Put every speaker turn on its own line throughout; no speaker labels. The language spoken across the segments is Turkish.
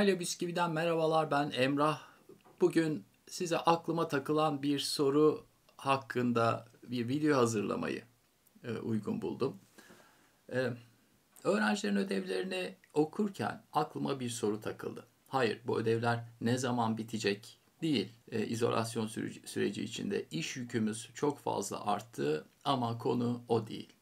İtalya Bisküvi'den merhabalar, ben Emrah. Bugün size aklıma takılan bir soru hakkında bir video hazırlamayı uygun buldum. E, Öğrencilerin ödevlerini okurken aklıma bir soru takıldı. Hayır, bu ödevler ne zaman bitecek değil. İzolasyon süreci içinde iş yükümüz çok fazla arttı ama konu o değil.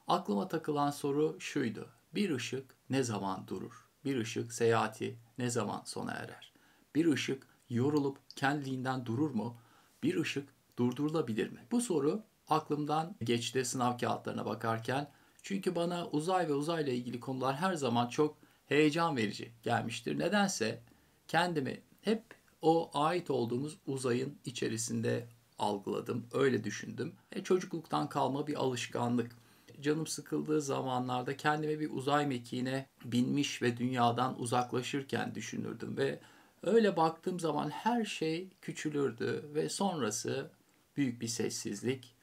Aklıma takılan soru şuydu: bir ışık ne zaman durur? Bir ışık seyahati ne zaman sona erer? Bir ışık yorulup kendiliğinden durur mu? Bir ışık durdurulabilir mi? Bu soru aklımdan geçti sınav kağıtlarına bakarken. Çünkü bana uzay ve uzayla ilgili konular her zaman çok heyecan verici gelmiştir. Nedense kendimi hep o ait olduğumuz uzayın içerisinde algıladım, öyle düşündüm. Çocukluktan kalma bir alışkanlık. Canım sıkıldığı zamanlarda kendime bir uzay mekiğine binmiş ve dünyadan uzaklaşırken düşünürdüm ve öyle baktığım zaman her şey küçülürdü ve sonrası büyük bir sessizlik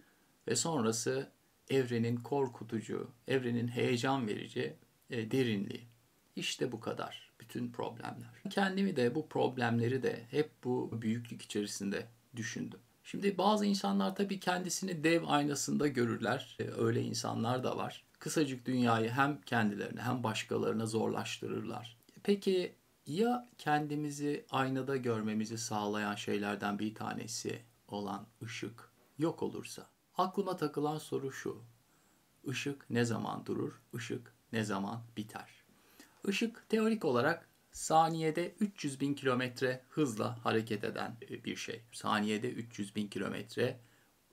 ve sonrası evrenin korkutucu, evrenin heyecan verici derinliği. İşte bu kadar bütün problemler. Kendimi de bu problemleri de hep bu büyüklük içerisinde düşündüm. Şimdi bazı insanlar tabii kendisini dev aynasında görürler. Öyle insanlar da var. Kısacık dünyayı hem kendilerine hem başkalarına zorlaştırırlar. Peki ya kendimizi aynada görmemizi sağlayan şeylerden bir tanesi olan ışık yok olursa? Aklıma takılan soru şu: Işık ne zaman durur? Işık ne zaman biter? Işık teorik olarak saniyede 300 bin kilometre hızla hareket eden bir şey. Saniyede 300 bin kilometre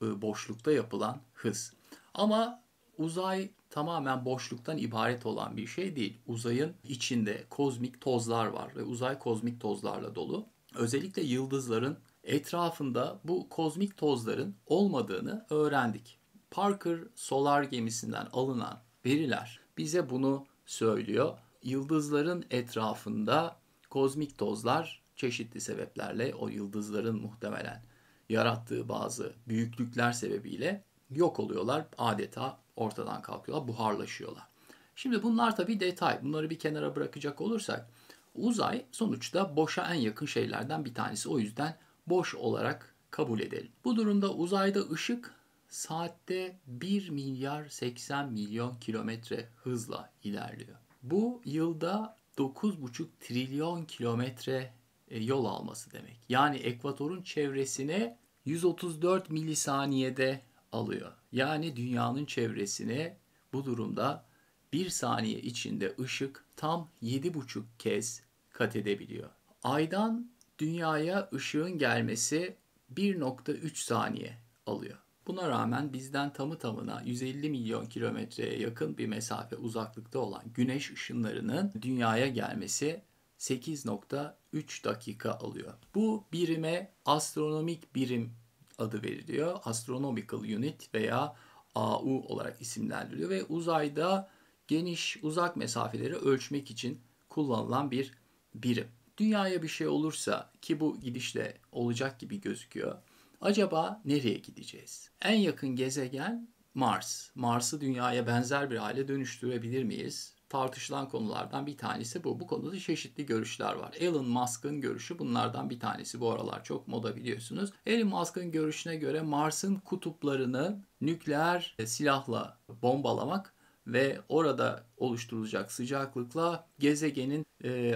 boşlukta yapılan hız. Ama uzay tamamen boşluktan ibaret olan bir şey değil. Uzayın içinde kozmik tozlar var ve uzay kozmik tozlarla dolu. Özellikle yıldızların etrafında bu kozmik tozların olmadığını öğrendik. Parker Solar gemisinden alınan veriler bize bunu söylüyor. Yıldızların etrafında kozmik tozlar çeşitli sebeplerle o yıldızların muhtemelen yarattığı bazı büyüklükler sebebiyle yok oluyorlar. Adeta ortadan kalkıyorlar, buharlaşıyorlar. Şimdi bunlar tabii detay. Bunları bir kenara bırakacak olursak uzay sonuçta boşa en yakın şeylerden bir tanesi. O yüzden boş olarak kabul edelim. Bu durumda uzayda ışık saatte 1 milyar 80 milyon kilometre hızla ilerliyor. Bu yılda 9,5 trilyon kilometre yol alması demek. Yani ekvatorun çevresine 134 milisaniyede alıyor. Yani dünyanın çevresine bu durumda bir saniye içinde ışık tam 7,5 kez kat edebiliyor. Aydan dünyaya ışığın gelmesi 1,3 saniye alıyor. Buna rağmen bizden tamı tamına 150 milyon kilometreye yakın bir mesafe uzaklıkta olan güneş ışınlarının dünyaya gelmesi 8,3 dakika alıyor. Bu birime astronomik birim adı veriliyor. Astronomical Unit veya AU olarak isimlendiriliyor ve uzayda geniş uzak mesafeleri ölçmek için kullanılan bir birim. Dünyaya bir şey olursa, ki bu gidişle olacak gibi gözüküyor, acaba nereye gideceğiz? En yakın gezegen Mars. Mars'ı dünyaya benzer bir hale dönüştürebilir miyiz? Tartışılan konulardan bir tanesi bu. Bu konuda çeşitli görüşler var. Elon Musk'ın görüşü bunlardan bir tanesi. Bu aralar çok moda, biliyorsunuz. Elon Musk'ın görüşüne göre Mars'ın kutuplarını nükleer silahla bombalamak ve orada oluşturulacak sıcaklıkla gezegenin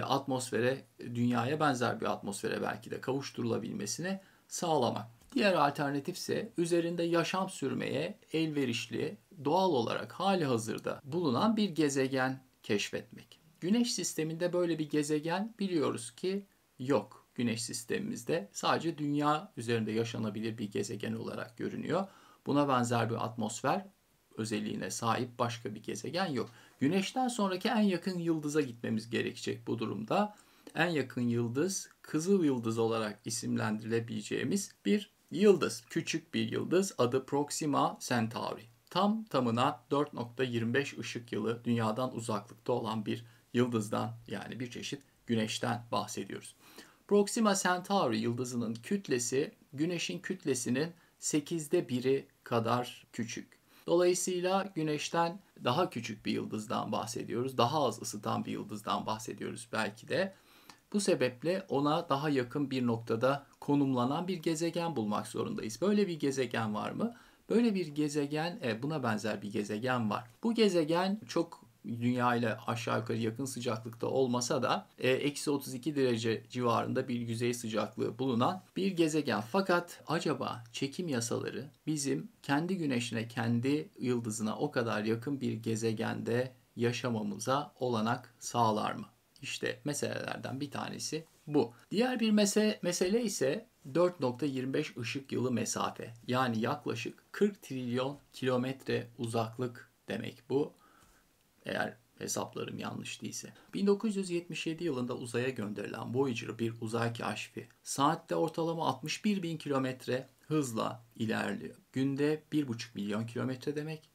atmosfere, dünyaya benzer bir atmosfere belki de kavuşturulabilmesini sağlamak. Diğer alternatif ise üzerinde yaşam sürmeye elverişli, doğal olarak hali hazırda bulunan bir gezegen keşfetmek. Güneş sisteminde böyle bir gezegen biliyoruz ki yok. Güneş sistemimizde sadece dünya üzerinde yaşanabilir bir gezegen olarak görünüyor. Buna benzer bir atmosfer özelliğine sahip başka bir gezegen yok. Güneşten sonraki en yakın yıldıza gitmemiz gerekecek bu durumda. En yakın yıldız Kızıl Yıldız olarak isimlendirilebileceğimiz bir yıldız. Küçük bir yıldız, adı Proxima Centauri. Tam tamına 4,25 ışık yılı dünyadan uzaklıkta olan bir yıldızdan, yani bir çeşit güneşten bahsediyoruz. Proxima Centauri yıldızının kütlesi Güneş'in kütlesinin 8'de biri kadar küçük. Dolayısıyla Güneş'ten daha küçük bir yıldızdan bahsediyoruz. Daha az ısıtan bir yıldızdan bahsediyoruz belki de. Bu sebeple ona daha yakın bir noktada konumlanan bir gezegen bulmak zorundayız. Böyle bir gezegen var mı? Böyle bir gezegen, buna benzer bir gezegen var. Bu gezegen çok Dünya ile aşağı yukarı yakın sıcaklıkta olmasa da eksi 32 derece civarında bir yüzey sıcaklığı bulunan bir gezegen. Fakat acaba çekim yasaları bizim kendi güneşine, kendi yıldızına o kadar yakın bir gezegende yaşamamıza olanak sağlar mı? İşte meselelerden bir tanesi bu. Diğer bir mesele ise 4.25 ışık yılı mesafe. Yani yaklaşık 40 trilyon kilometre uzaklık demek bu. Eğer hesaplarım yanlış değilse. 1977 yılında uzaya gönderilen Voyager bir uzay keşfi saatte ortalama 61 bin kilometre hızla ilerliyor. Günde 1,5 milyon kilometre demek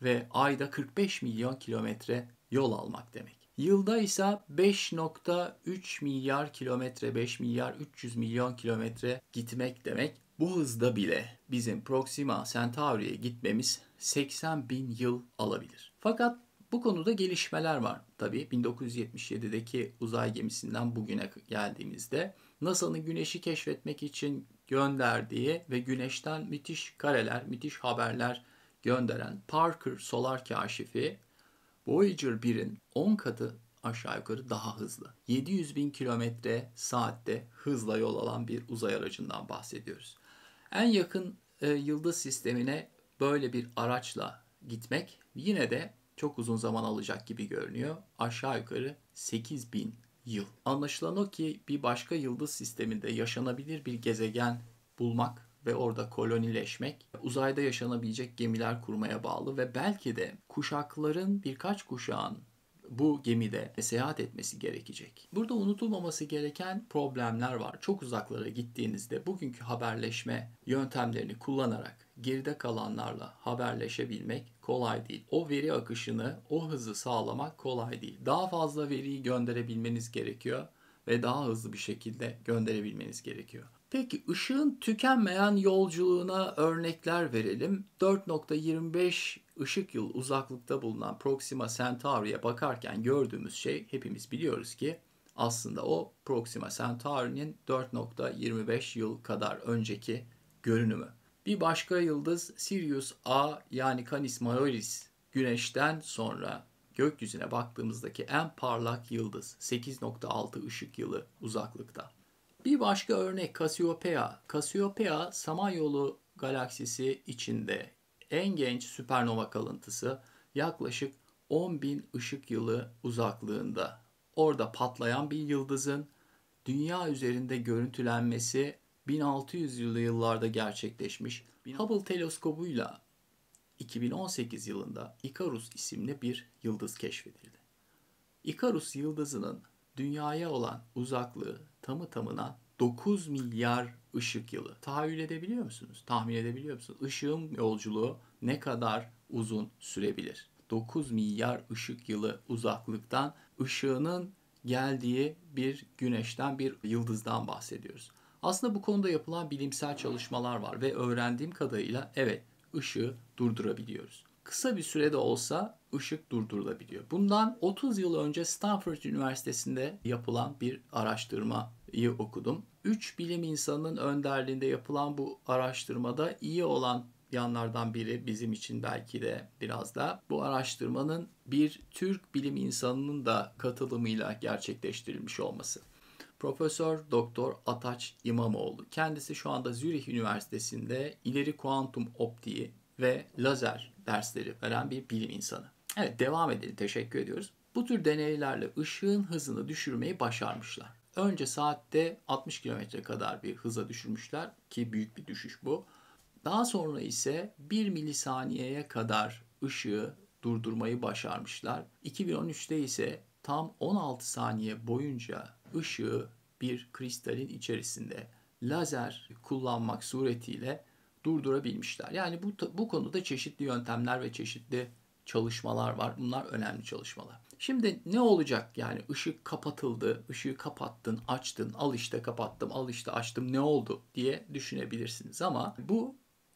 ve ayda 45 milyon kilometre yol almak demek. Yılda ise 5,3 milyar kilometre, 5 milyar 300 milyon kilometre gitmek demek. Bu hızda bile bizim Proxima Centauri'ye gitmemiz 80 bin yıl alabilir. Fakat bu konuda gelişmeler var. Tabii 1977'deki uzay gemisinden bugüne geldiğimizde NASA'nın Güneş'i keşfetmek için gönderdiği ve Güneş'ten müthiş kareler, müthiş haberler gönderen Parker Solar Kaşifi Voyager 1'in 10 katı aşağı yukarı daha hızlı. 700 bin kilometre saatte hızla yol alan bir uzay aracından bahsediyoruz. En yakın yıldız sistemine böyle bir araçla gitmek yine de çok uzun zaman alacak gibi görünüyor. Aşağı yukarı 8 bin yıl. Anlaşılan o ki bir başka yıldız sisteminde yaşanabilir bir gezegen bulmak ve orada kolonileşmek uzayda yaşanabilecek gemiler kurmaya bağlı ve belki de kuşakların birkaç kuşağın bu gemide seyahat etmesi gerekecek. Burada unutulmaması gereken problemler var. Çok uzaklara gittiğinizde bugünkü haberleşme yöntemlerini kullanarak geride kalanlarla haberleşebilmek kolay değil. O veri akışını, o hızı sağlamak kolay değil. Daha fazla veriyi gönderebilmeniz gerekiyor ve daha hızlı bir şekilde gönderebilmeniz gerekiyor. Peki ışığın tükenmeyen yolculuğuna örnekler verelim. 4.25 ışık yıl uzaklıkta bulunan Proxima Centauri'ye bakarken gördüğümüz şey hepimiz biliyoruz ki aslında o Proxima Centauri'nin 4.25 yıl kadar önceki görünümü. Bir başka yıldız Sirius A yani Canis Majoris Güneş'ten sonra gökyüzüne baktığımızdaki en parlak yıldız 8.6 ışık yılı uzaklıkta. Bir başka örnek Cassiopeia. Cassiopeia Samanyolu galaksisi içinde en genç süpernova kalıntısı yaklaşık 10.000 ışık yılı uzaklığında. Orada patlayan bir yıldızın dünya üzerinde görüntülenmesi 1600'lü yıllarda gerçekleşmiş. Hubble teleskobuyla 2018 yılında Icarus isimli bir yıldız keşfedildi. Icarus yıldızının dünyaya olan uzaklığı tamı tamına 9 milyar ışık yılı. Tahayyül edebiliyor musunuz? Tahmin edebiliyor musunuz? Işığın yolculuğu ne kadar uzun sürebilir? 9 milyar ışık yılı uzaklıktan ışığının geldiği bir güneşten, bir yıldızdan bahsediyoruz. Aslında bu konuda yapılan bilimsel çalışmalar var ve öğrendiğim kadarıyla evet, ışığı durdurabiliyoruz. Kısa bir sürede olsa ışık durdurulabiliyor. Bundan 30 yıl önce Stanford Üniversitesi'nde yapılan bir araştırmayı okudum. 3 bilim insanının önderliğinde yapılan bu araştırmada iyi olan yanlardan biri bizim için belki de biraz da bu araştırmanın bir Türk bilim insanının da katılımıyla gerçekleştirilmiş olması. Profesör Doktor Ataç İmamoğlu. Kendisi şu anda Zürih Üniversitesi'nde ileri kuantum optiği ve lazer dersleri veren bir bilim insanı. Evet, devam edelim. Teşekkür ediyoruz. Bu tür deneylerle ışığın hızını düşürmeyi başarmışlar. Önce saatte 60 kilometre kadar bir hıza düşürmüşler ki büyük bir düşüş bu. Daha sonra ise 1 milisaniyeye kadar ışığı durdurmayı başarmışlar. 2013'te ise tam 16 saniye boyunca ışığı bir kristalin içerisinde lazer kullanmak suretiyle durdurabilmişler. Yani bu konuda çeşitli yöntemler ve çeşitli çalışmalar var. Bunlar önemli çalışmalar. Şimdi ne olacak yani ışık kapatıldı, ışığı kapattın, açtın, al işte kapattım, al işte açtım ne oldu diye düşünebilirsiniz ama bu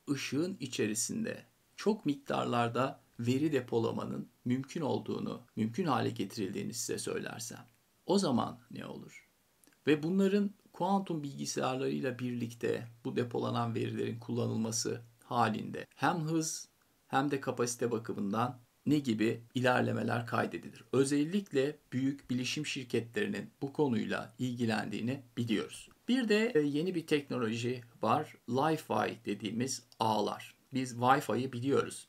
ışığın içerisinde çok miktarlarda veri depolamanın mümkün olduğunu, mümkün hale getirildiğini size söylersem o zaman ne olur? Ve bunların kuantum bilgisayarlarıyla birlikte bu depolanan verilerin kullanılması halinde hem hız hem de kapasite bakımından ne gibi ilerlemeler kaydedilir? Özellikle büyük bilişim şirketlerinin bu konuyla ilgilendiğini biliyoruz. Bir de yeni bir teknoloji var. Li-Fi dediğimiz ağlar. Biz Wi-Fi'yi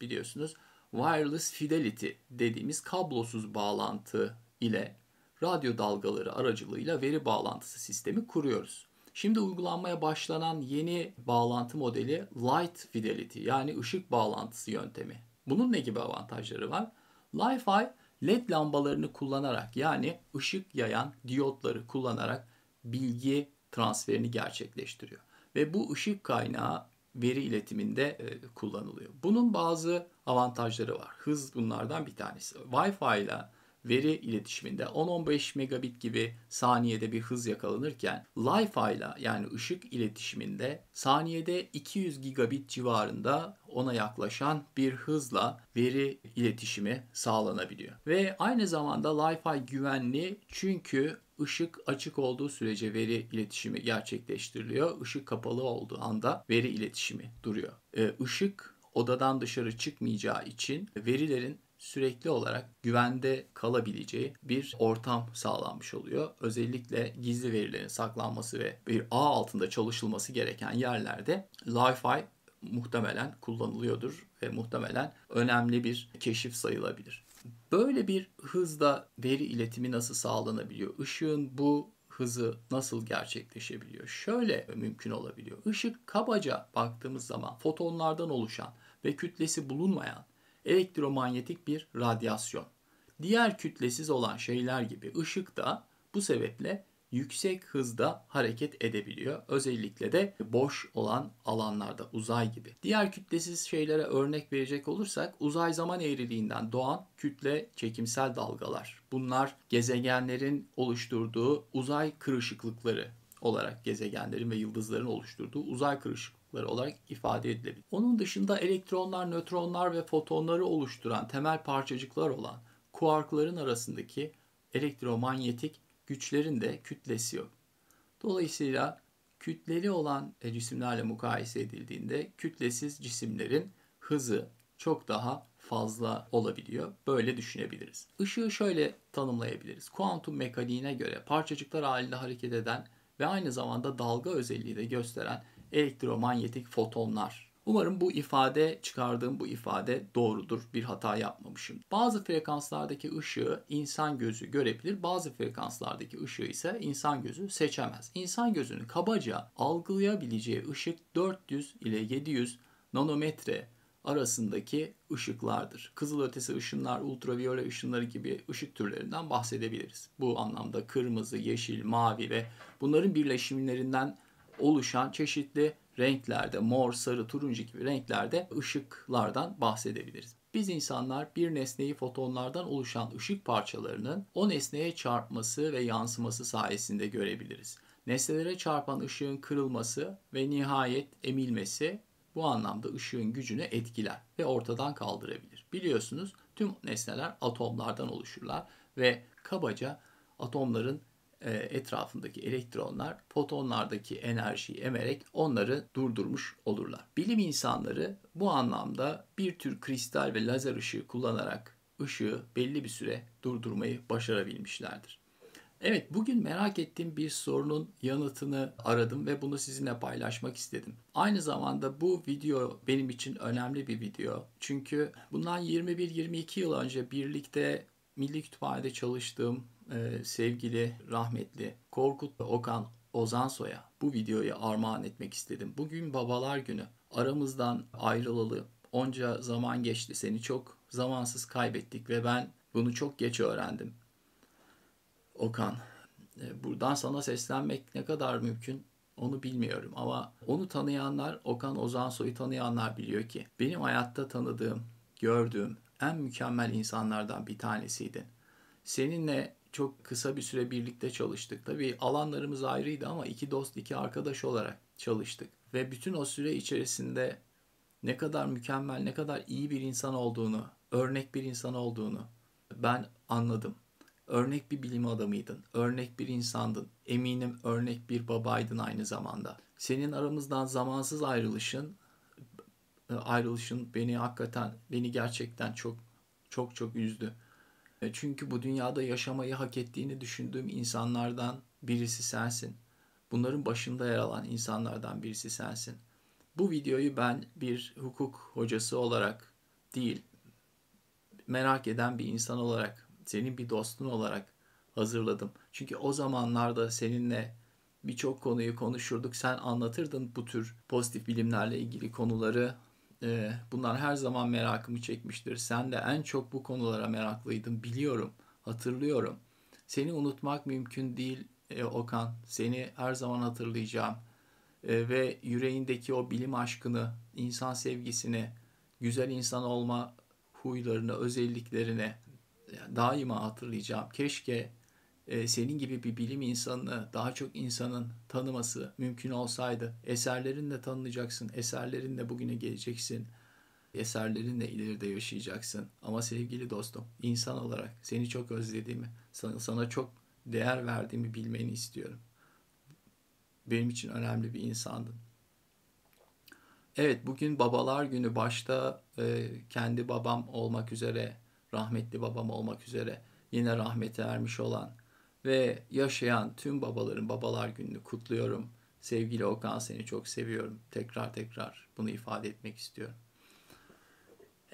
biliyorsunuz. Wireless Fidelity dediğimiz kablosuz bağlantı ile radyo dalgaları aracılığıyla veri bağlantısı sistemi kuruyoruz. Şimdi uygulanmaya başlanan yeni bağlantı modeli Light Fidelity yani ışık bağlantısı yöntemi. Bunun ne gibi avantajları var? Li-Fi LED lambalarını kullanarak yani ışık yayan diyotları kullanarak bilgi transferini gerçekleştiriyor. Ve bu ışık kaynağı veri iletiminde kullanılıyor. Bunun bazı avantajları var. Hız bunlardan bir tanesi. Wi-Fi ile veri iletişiminde 10-15 megabit gibi saniyede bir hız yakalanırken Li-Fi ile yani ışık iletişiminde saniyede 200 gigabit civarında ona yaklaşan bir hızla veri iletişimi sağlanabiliyor. Ve aynı zamanda Li-Fi güvenli çünkü ışık açık olduğu sürece veri iletişimi gerçekleştiriliyor. Işık kapalı olduğu anda veri iletişimi duruyor. Işık odadan dışarı çıkmayacağı için verilerin sürekli olarak güvende kalabileceği bir ortam sağlanmış oluyor. Özellikle gizli verilerin saklanması ve bir ağ altında çalışılması gereken yerlerde Li-Fi muhtemelen kullanılıyordur ve muhtemelen önemli bir keşif sayılabilir. Böyle bir hızda veri iletimi nasıl sağlanabiliyor? Işığın bu hızı nasıl gerçekleşebiliyor? Şöyle mümkün olabiliyor. Işık kabaca baktığımız zaman fotonlardan oluşan ve kütlesi bulunmayan elektromanyetik bir radyasyon. Diğer kütlesiz olan şeyler gibi ışık da bu sebeple yüksek hızda hareket edebiliyor. Özellikle de boş olan alanlarda uzay gibi. Diğer kütlesiz şeylere örnek verecek olursak uzay zaman eğriliğinden doğan kütle çekimsel dalgalar. Bunlar gezegenlerin oluşturduğu uzay kırışıklıkları olarak gezegenlerin ve yıldızların oluşturduğu uzay kırışıklıkları olarak ifade edilebilir. Onun dışında elektronlar, nötronlar ve fotonları oluşturan temel parçacıklar olan kuarkların arasındaki elektromanyetik güçlerin de kütlesi yok. Dolayısıyla kütleli olan cisimlerle mukayese edildiğinde kütlesiz cisimlerin hızı çok daha fazla olabiliyor. Böyle düşünebiliriz. Işığı şöyle tanımlayabiliriz. Kuantum mekaniğine göre parçacıklar halinde hareket eden ve aynı zamanda dalga özelliği de gösteren elektromanyetik fotonlar. Umarım çıkardığım bu ifade doğrudur. Bir hata yapmamışım. Bazı frekanslardaki ışığı insan gözü görebilir. Bazı frekanslardaki ışığı ise insan gözü seçemez. İnsan gözünün kabaca algılayabileceği ışık 400 ile 700 nanometre arasındaki ışıklardır. Kızılötesi ışınlar, ultraviyole ışınları gibi ışık türlerinden bahsedebiliriz. Bu anlamda kırmızı, yeşil, mavi ve bunların birleşimlerinden oluşan çeşitli renklerde, mor, sarı, turuncu gibi renklerde ışıklardan bahsedebiliriz. Biz insanlar bir nesneyi fotonlardan oluşan ışık parçalarının o nesneye çarpması ve yansıması sayesinde görebiliriz. Nesnelere çarpan ışığın kırılması ve nihayet emilmesi bu anlamda ışığın gücünü etkiler ve ortadan kaldırabilir. Biliyorsunuz tüm nesneler atomlardan oluşurlar ve kabaca atomların etrafındaki elektronlar fotonlardaki enerjiyi emerek onları durdurmuş olurlar. Bilim insanları bu anlamda bir tür kristal ve lazer ışığı kullanarak ışığı belli bir süre durdurmayı başarabilmişlerdir. Evet, bugün merak ettiğim bir sorunun yanıtını aradım ve bunu sizinle paylaşmak istedim. Aynı zamanda bu video benim için önemli bir video. Çünkü bundan 21-22 yıl önce birlikte Milli Kütüphane'de çalıştığım sevgili rahmetli Korkut Okan Ozansoy'a bu videoyu armağan etmek istedim. Bugün Babalar Günü. Aramızdan ayrılalı onca zaman geçti. Seni çok zamansız kaybettik ve ben bunu çok geç öğrendim. Okan, buradan sana seslenmek ne kadar mümkün onu bilmiyorum ama onu tanıyanlar, Okan Ozansoy'u tanıyanlar biliyor ki benim hayatta tanıdığım, gördüğüm en mükemmel insanlardan bir tanesiydin. Seninle çok kısa bir süre birlikte çalıştık. Tabii alanlarımız ayrıydı ama iki dost, iki arkadaş olarak çalıştık. Ve bütün o süre içerisinde ne kadar mükemmel, ne kadar iyi bir insan olduğunu, örnek bir insan olduğunu ben anladım. Örnek bir bilim adamıydın, örnek bir insandın. Eminim örnek bir babaydın aynı zamanda. Senin aramızdan zamansız ayrılışın beni gerçekten çok üzdü. Çünkü bu dünyada yaşamayı hak ettiğini düşündüğüm insanlardan birisi sensin. Bunların başında yer alan insanlardan birisi sensin. Bu videoyu ben bir hukuk hocası olarak değil, merak eden bir insan olarak, senin bir dostun olarak hazırladım. Çünkü o zamanlarda seninle birçok konuyu konuşurduk. Sen anlatırdın bu tür pozitif bilimlerle ilgili konuları. Bunlar her zaman merakımı çekmiştir. Sen de en çok bu konulara meraklıydın, biliyorum, hatırlıyorum. Seni unutmak mümkün değil Okan. Seni her zaman hatırlayacağım. Ve yüreğindeki o bilim aşkını, insan sevgisini, güzel insan olma huylarını, özelliklerini daima hatırlayacağım. Keşke senin gibi bir bilim insanını daha çok insanın tanıması mümkün olsaydı. Eserlerinle tanınacaksın, eserlerinle bugüne geleceksin, eserlerinle ileride yaşayacaksın. Ama sevgili dostum, insan olarak seni çok özlediğimi, sana çok değer verdiğimi bilmeni istiyorum. Benim için önemli bir insandın. Evet, bugün Babalar Günü. Başta kendi babam olmak üzere, rahmetli babam olmak üzere yine rahmete ermiş olan ve yaşayan tüm babaların Babalar Günü'nü kutluyorum. Sevgili Okan, seni çok seviyorum. Tekrar bunu ifade etmek istiyorum.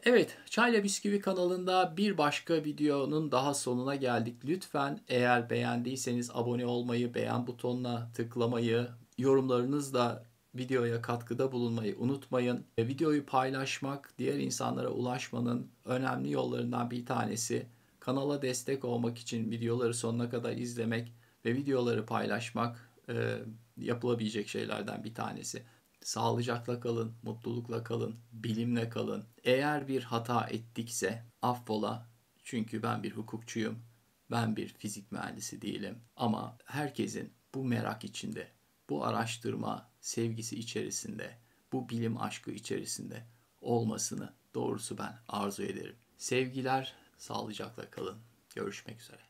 Evet, Çayla Bisküvi kanalında bir başka videonun daha sonuna geldik. Lütfen eğer beğendiyseniz abone olmayı, beğen butonuna tıklamayı, yorumlarınızla videoya katkıda bulunmayı unutmayın. Videoyu paylaşmak, diğer insanlara ulaşmanın önemli yollarından bir tanesi. Kanala destek olmak için videoları sonuna kadar izlemek ve videoları paylaşmak yapılabilecek şeylerden bir tanesi. Sağlıcakla kalın, mutlulukla kalın, bilimle kalın. Eğer bir hata ettikse affola. Çünkü ben bir hukukçuyum. Ben bir fizik mühendisi değilim. Ama herkesin bu merak içinde, bu araştırma sevgisi içerisinde, bu bilim aşkı içerisinde olmasını doğrusu ben arzu ederim. Sevgiler, sağlıcakla kalın. Görüşmek üzere.